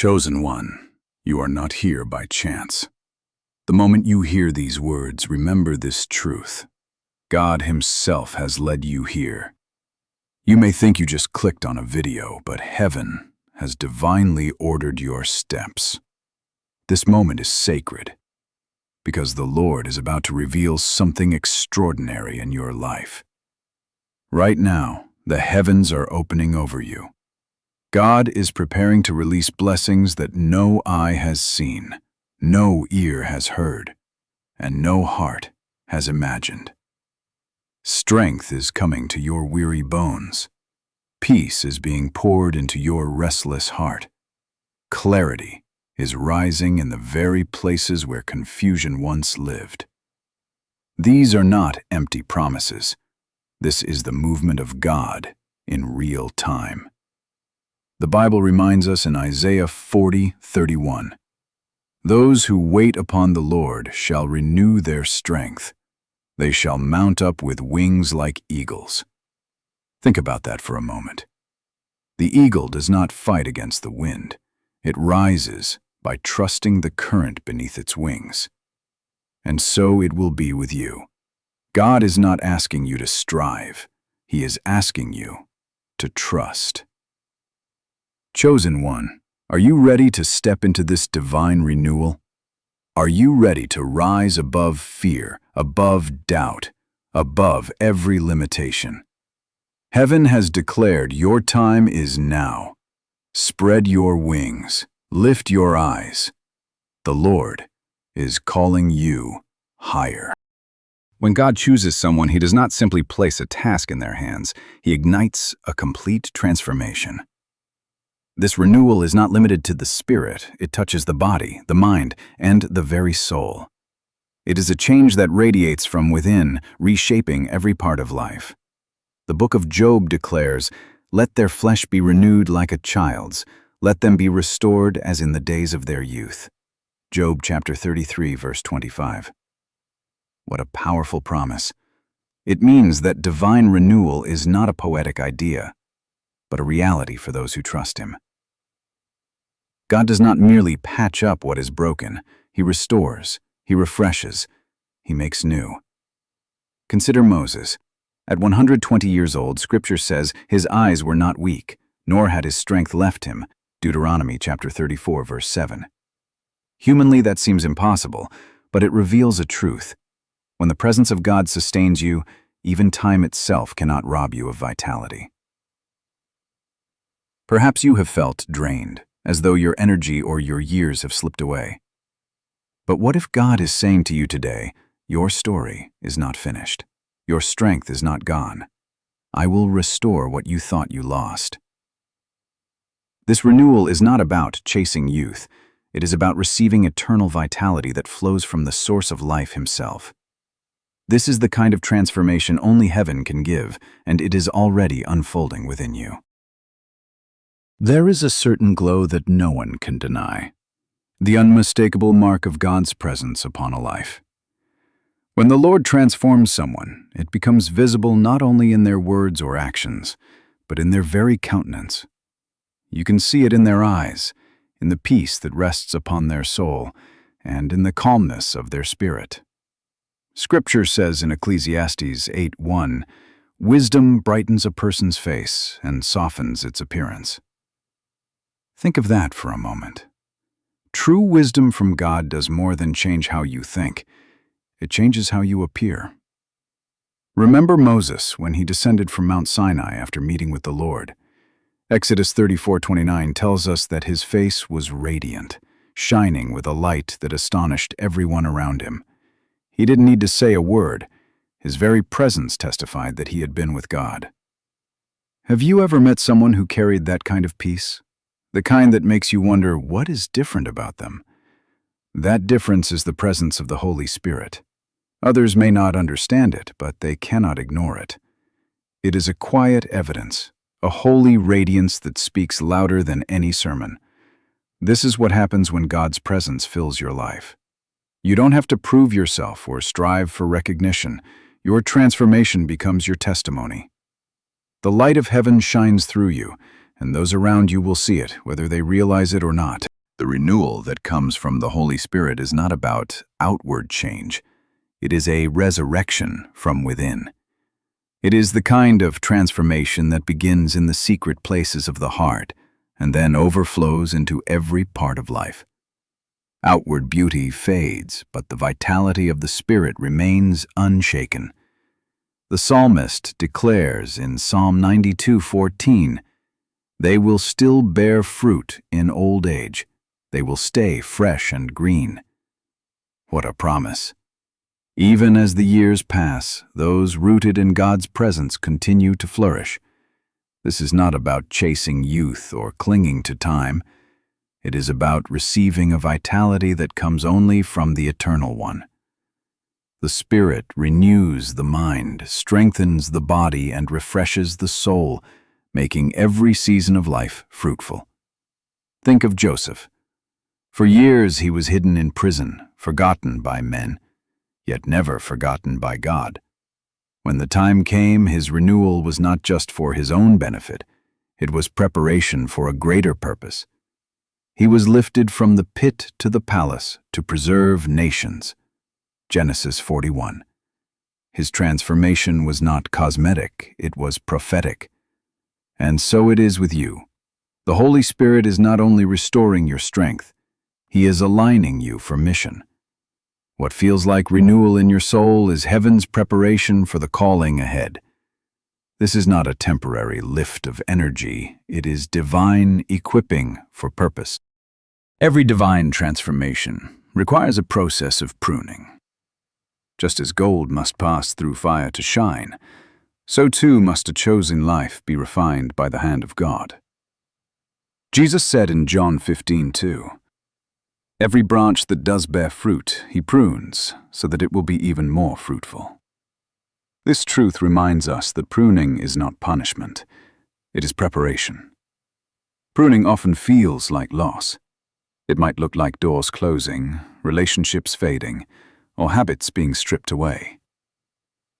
Chosen one, you are not here by chance. The moment you hear these words, remember this truth. God Himself has led you here. You may think you just clicked on a video, but heaven has divinely ordered your steps. This moment is sacred because the Lord is about to reveal something extraordinary in your life. Right now, the heavens are opening over you. God is preparing to release blessings that no eye has seen, no ear has heard, and no heart has imagined. Strength is coming to your weary bones. Peace is being poured into your restless heart. Clarity is rising in the very places where confusion once lived. These are not empty promises. This is the movement of God in real time. The Bible reminds us in Isaiah 40:31, "Those who wait upon the Lord shall renew their strength. They shall mount up with wings like eagles." Think about that for a moment. The eagle does not fight against the wind. It rises by trusting the current beneath its wings. And so it will be with you. God is not asking you to strive. He is asking you to trust. Chosen one, are you ready to step into this divine renewal? Are you ready to rise above fear, above doubt, above every limitation? Heaven has declared your time is now. Spread your wings, lift your eyes. The Lord is calling you higher. When God chooses someone, He does not simply place a task in their hands. He ignites a complete transformation. This renewal is not limited to the spirit. It touches the body, the mind, and the very soul. It is a change that radiates from within, reshaping every part of life. The book of Job declares, "Let their flesh be renewed like a child's. Let them be restored as in the days of their youth." Job chapter 33, verse 25. What a powerful promise. It means that divine renewal is not a poetic idea, but a reality for those who trust Him. God does not merely patch up what is broken. He restores, He refreshes, He makes new. Consider Moses. At 120 years old, Scripture says his eyes were not weak, nor had his strength left him. Deuteronomy chapter 34, verse 7. Humanly, that seems impossible, but it reveals a truth. When the presence of God sustains you, even time itself cannot rob you of vitality. Perhaps you have felt drained, as though your energy or your years have slipped away. But what if God is saying to you today, your story is not finished. Your strength is not gone. I will restore what you thought you lost. This renewal is not about chasing youth. It is about receiving eternal vitality that flows from the source of life Himself. This is the kind of transformation only heaven can give, and it is already unfolding within you. There is a certain glow that no one can deny, the unmistakable mark of God's presence upon a life. When the Lord transforms someone, it becomes visible not only in their words or actions, but in their very countenance. You can see it in their eyes, in the peace that rests upon their soul, and in the calmness of their spirit. Scripture says in Ecclesiastes 8:1, "Wisdom brightens a person's face and softens its appearance." Think of that for a moment. True wisdom from God does more than change how you think. It changes how you appear. Remember Moses when he descended from Mount Sinai after meeting with the Lord. Exodus 34:29 tells us that his face was radiant, shining with a light that astonished everyone around him. He didn't need to say a word. His very presence testified that he had been with God. Have you ever met someone who carried that kind of peace? The kind that makes you wonder, what is different about them? That difference is the presence of the Holy Spirit. Others may not understand it, but they cannot ignore it. It is a quiet evidence, a holy radiance that speaks louder than any sermon. This is what happens when God's presence fills your life. You don't have to prove yourself or strive for recognition. Your transformation becomes your testimony. The light of heaven shines through you, and those around you will see it, whether they realize it or not. The renewal that comes from the Holy Spirit is not about outward change. It is a resurrection from within. It is the kind of transformation that begins in the secret places of the heart and then overflows into every part of life. Outward beauty fades, but the vitality of the Spirit remains unshaken. The psalmist declares in Psalm 92:14, "They will still bear fruit in old age. They will stay fresh and green." What a promise! Even as the years pass, those rooted in God's presence continue to flourish. This is not about chasing youth or clinging to time. It is about receiving a vitality that comes only from the Eternal One. The Spirit renews the mind, strengthens the body, and refreshes the soul, making every season of life fruitful. Think of Joseph. For years he was hidden in prison, forgotten by men, yet never forgotten by God. When the time came, his renewal was not just for his own benefit, it was preparation for a greater purpose. He was lifted from the pit to the palace to preserve nations. Genesis 41. His transformation was not cosmetic, it was prophetic. And so it is with you. The Holy Spirit is not only restoring your strength, He is aligning you for mission. What feels like renewal in your soul is heaven's preparation for the calling ahead. This is not a temporary lift of energy, it is divine equipping for purpose. Every divine transformation requires a process of pruning. Just as gold must pass through fire to shine, so too must a chosen life be refined by the hand of God. Jesus said in John 15:2, "Every branch that does bear fruit, He prunes, so that it will be even more fruitful." This truth reminds us that pruning is not punishment, it is preparation. Pruning often feels like loss. It might look like doors closing, relationships fading, or habits being stripped away.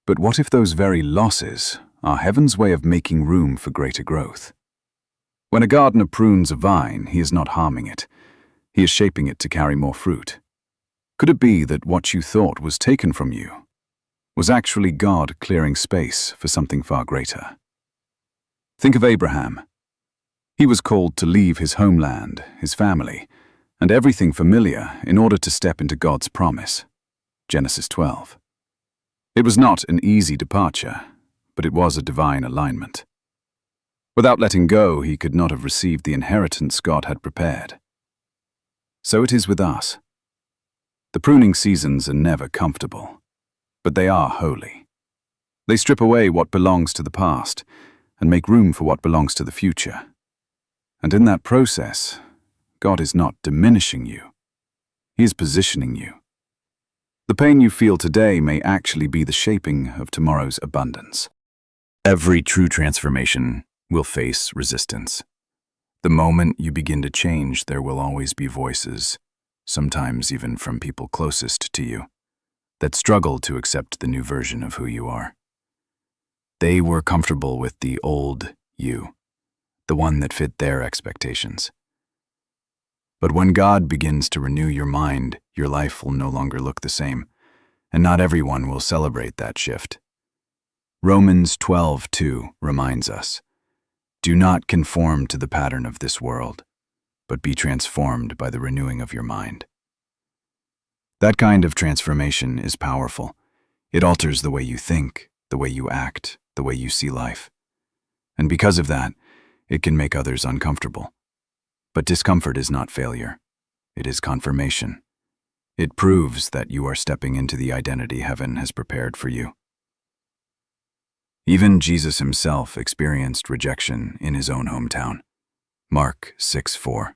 But what if those very losses are heaven's way of making room for greater growth? When a gardener prunes a vine, he is not harming it. He is shaping it to carry more fruit. Could it be that what you thought was taken from you was actually God clearing space for something far greater? Think of Abraham. He was called to leave his homeland, his family, and everything familiar in order to step into God's promise. Genesis 12. It was not an easy departure, but it was a divine alignment. Without letting go, he could not have received the inheritance God had prepared. So it is with us. The pruning seasons are never comfortable, but they are holy. They strip away what belongs to the past and make room for what belongs to the future. And in that process, God is not diminishing you. He is positioning you. The pain you feel today may actually be the shaping of tomorrow's abundance. Every true transformation will face resistance. The moment you begin to change, there will always be voices, sometimes even from people closest to you, that struggle to accept the new version of who you are. They were comfortable with the old you, the one that fit their expectations. But when God begins to renew your mind, your life will no longer look the same, and not everyone will celebrate that shift. Romans 12:2 reminds us, "Do not conform to the pattern of this world, but be transformed by the renewing of your mind." That kind of transformation is powerful. It alters the way you think, the way you act, the way you see life. And because of that, it can make others uncomfortable. But discomfort is not failure. It is confirmation. It proves that you are stepping into the identity heaven has prepared for you. Even Jesus himself experienced rejection in his own hometown. Mark 6:4.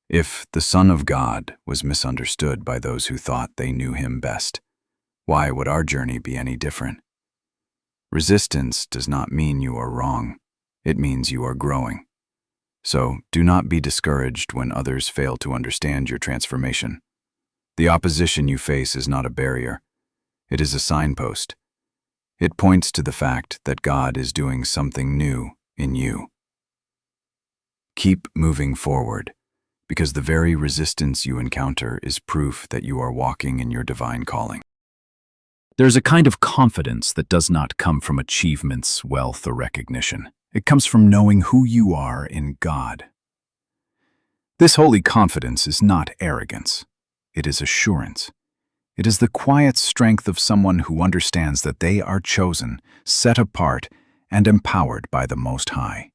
If the Son of God was misunderstood by those who thought they knew him best, why would our journey be any different? Resistance does not mean you are wrong. It means you are growing. So do not be discouraged when others fail to understand your transformation. The opposition you face is not a barrier. It is a signpost. It points to the fact that God is doing something new in you. Keep moving forward. because the very resistance you encounter is proof that you are walking in your divine calling. There's a kind of confidence that does not come from achievements, wealth, or recognition. It comes from knowing who you are in God. This holy confidence is not arrogance. It is assurance. It is the quiet strength of someone who understands that they are chosen, set apart, and empowered by the Most High.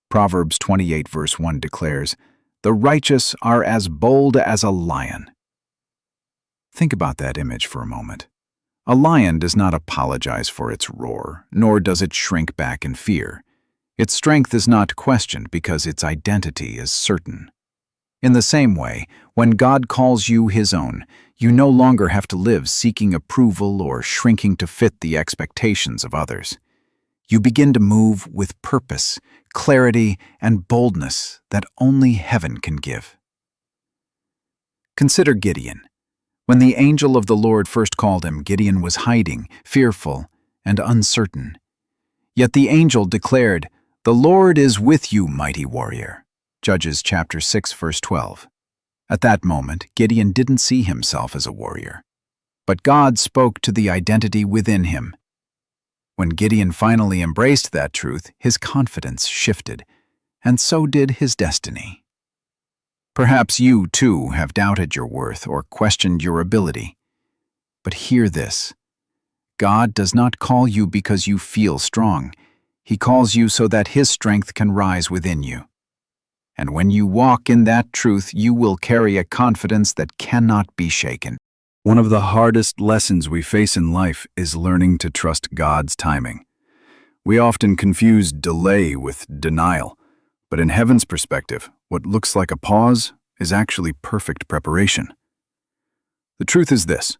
Proverbs 28 verse 1 declares, "The righteous are as bold as a lion." Think about that image for a moment. A lion does not apologize for its roar, nor does it shrink back in fear. Its strength is not questioned because its identity is certain. In the same way, when God calls you His own, you no longer have to live seeking approval or shrinking to fit the expectations of others. You begin to move with purpose, clarity, and boldness that only heaven can give. Consider Gideon. When the angel of the Lord first called him, Gideon was hiding, fearful, and uncertain. Yet the angel declared, "The Lord is with you, mighty warrior." Judges chapter 6, verse 12. At that moment, Gideon didn't see himself as a warrior. But God spoke to the identity within him. When Gideon finally embraced that truth, his confidence shifted, and so did his destiny. Perhaps you, too, have doubted your worth or questioned your ability. But hear this. God does not call you because you feel strong. He calls you so that His strength can rise within you. And when you walk in that truth, you will carry a confidence that cannot be shaken. One of the hardest lessons we face in life is learning to trust God's timing. We often confuse delay with denial. But in heaven's perspective, what looks like a pause is actually perfect preparation. The truth is this: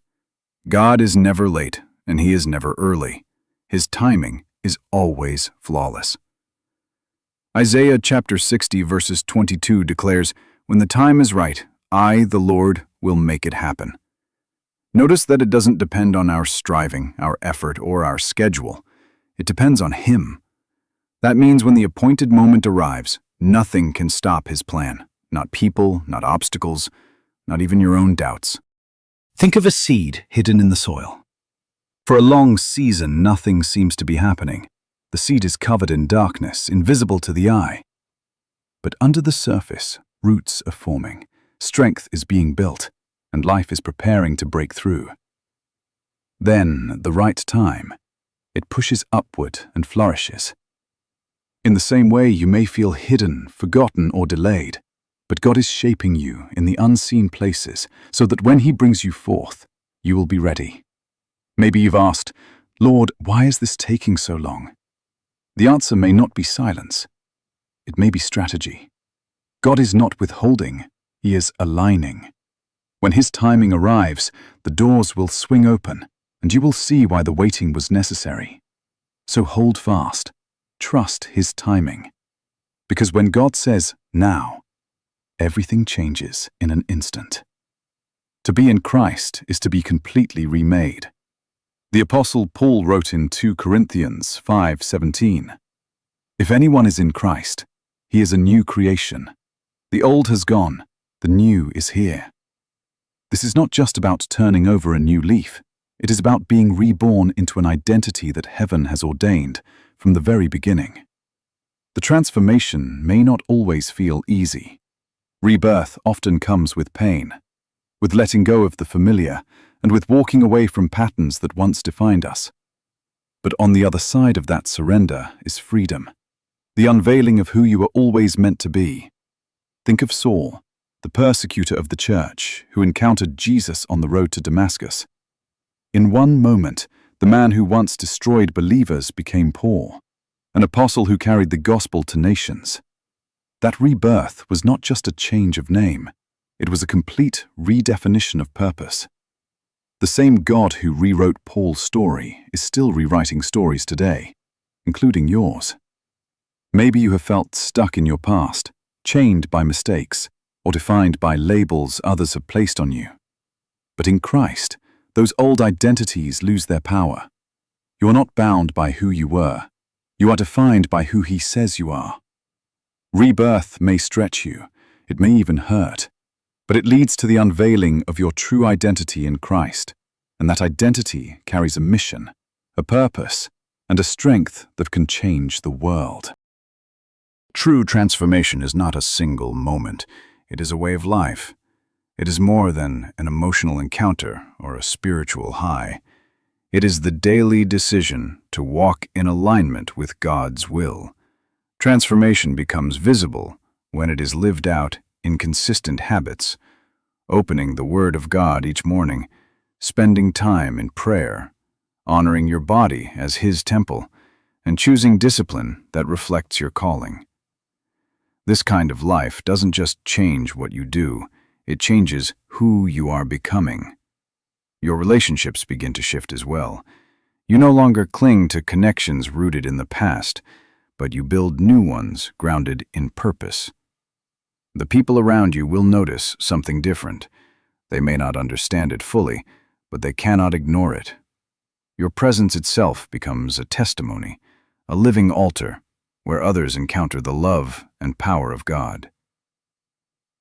God is never late, and He is never early. His timing is always flawless. Isaiah chapter 60 verses 22 declares, "When the time is right, I, the Lord, will make it happen." Notice that it doesn't depend on our striving, our effort, or our schedule. It depends on Him. That means when the appointed moment arrives, nothing can stop His plan. Not people, not obstacles, not even your own doubts. Think of a seed hidden in the soil. For a long season, nothing seems to be happening. The seed is covered in darkness, invisible to the eye. But under the surface, roots are forming, strength is being built, and life is preparing to break through. Then, at the right time, it pushes upward and flourishes. In the same way, you may feel hidden, forgotten, or delayed, but God is shaping you in the unseen places so that when He brings you forth, you will be ready. Maybe you've asked, "Lord, why is this taking so long?" The answer may not be silence. It may be strategy. God is not withholding, He is aligning. When His timing arrives, the doors will swing open, and you will see why the waiting was necessary. So hold fast. Trust His timing. Because when God says, "Now," everything changes in an instant. To be in Christ is to be completely remade. The Apostle Paul wrote in 2 Corinthians 5:17, "If anyone is in Christ, he is a new creation. The old has gone, the new is here." This is not just about turning over a new leaf. It is about being reborn into an identity that heaven has ordained from the very beginning. The transformation may not always feel easy. Rebirth often comes with pain, with letting go of the familiar, and with walking away from patterns that once defined us. But on the other side of that surrender is freedom, the unveiling of who you were always meant to be. Think of Saul, the persecutor of the church, who encountered Jesus on the road to Damascus. In one moment, the man who once destroyed believers became Paul, an apostle who carried the gospel to nations. That rebirth was not just a change of name, it was a complete redefinition of purpose. The same God who rewrote Paul's story is still rewriting stories today, including yours. Maybe you have felt stuck in your past, chained by mistakes, or defined by labels others have placed on you. But in Christ, those old identities lose their power. You are not bound by who you were. You are defined by who He says you are. Rebirth may stretch you, It may even hurt. But it leads to the unveiling of your true identity in Christ. And that identity carries a mission, a purpose, and a strength that can change the world. True transformation is not a single moment. It is a way of life. It is more than an emotional encounter or a spiritual high. It is the daily decision to walk in alignment with God's will. Transformation becomes visible when it is lived out in consistent habits, opening the Word of God each morning, spending time in prayer, honoring your body as His temple, and choosing discipline that reflects your calling. This kind of life doesn't just change what you do, it changes who you are becoming. Your relationships begin to shift as well. You no longer cling to connections rooted in the past, but you build new ones grounded in purpose. The people around you will notice something different. They may not understand it fully, but they cannot ignore it. Your presence itself becomes a testimony, a living altar, where others encounter the love and power of God.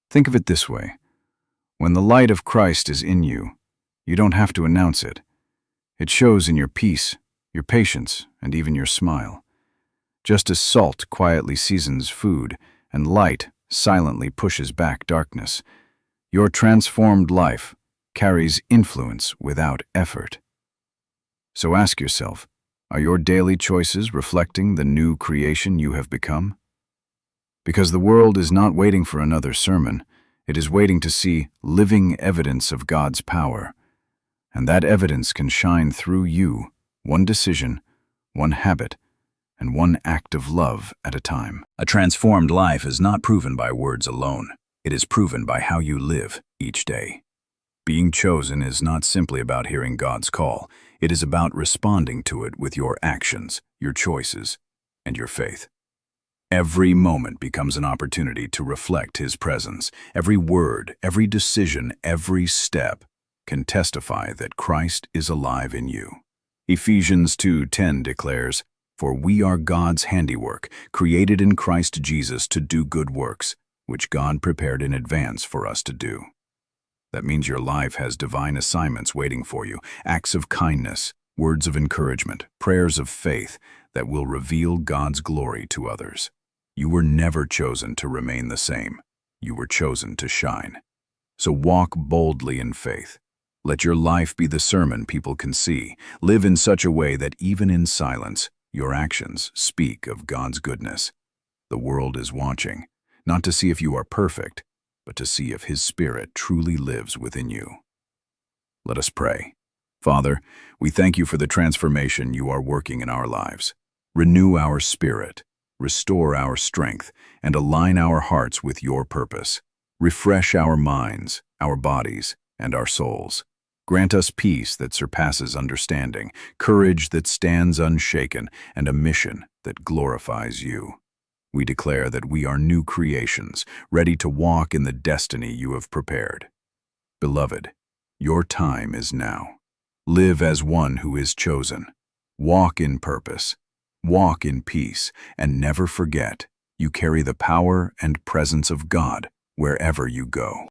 Think of it this way. When the light of Christ is in you, you don't have to announce it. It shows in your peace, your patience, and even your smile. Just as salt quietly seasons food and light silently pushes back darkness, your transformed life carries influence without effort. So ask yourself, are your daily choices reflecting the new creation you have become? Because the world is not waiting for another sermon, it is waiting to see living evidence of God's power. And that evidence can shine through you, one decision, one habit, and one act of love at a time. A transformed life is not proven by words alone. It is proven by how you live each day. Being chosen is not simply about hearing God's call. It is about responding to it with your actions, your choices, and your faith. Every moment becomes an opportunity to reflect His presence. Every word, every decision, every step can testify that Christ is alive in you. Ephesians 2:10 declares, "For we are God's handiwork, created in Christ Jesus to do good works, which God prepared in advance for us to do." That means your life has divine assignments waiting for you, acts of kindness, words of encouragement, prayers of faith that will reveal God's glory to others. You were never chosen to remain the same. You were chosen to shine. So walk boldly in faith. Let your life be the sermon people can see. Live in such a way that even in silence, your actions speak of God's goodness. The world is watching, not to see if you are perfect, but to see if His Spirit truly lives within you. Let us pray. Father, we thank you for the transformation you are working in our lives. Renew our spirit, restore our strength, and align our hearts with your purpose. Refresh our minds, our bodies, and our souls. Grant us peace that surpasses understanding, courage that stands unshaken, and a mission that glorifies you. We declare that we are new creations, ready to walk in the destiny you have prepared. Beloved, your time is now. Live as one who is chosen. Walk in purpose. Walk in peace, and never forget, you carry the power and presence of God wherever you go.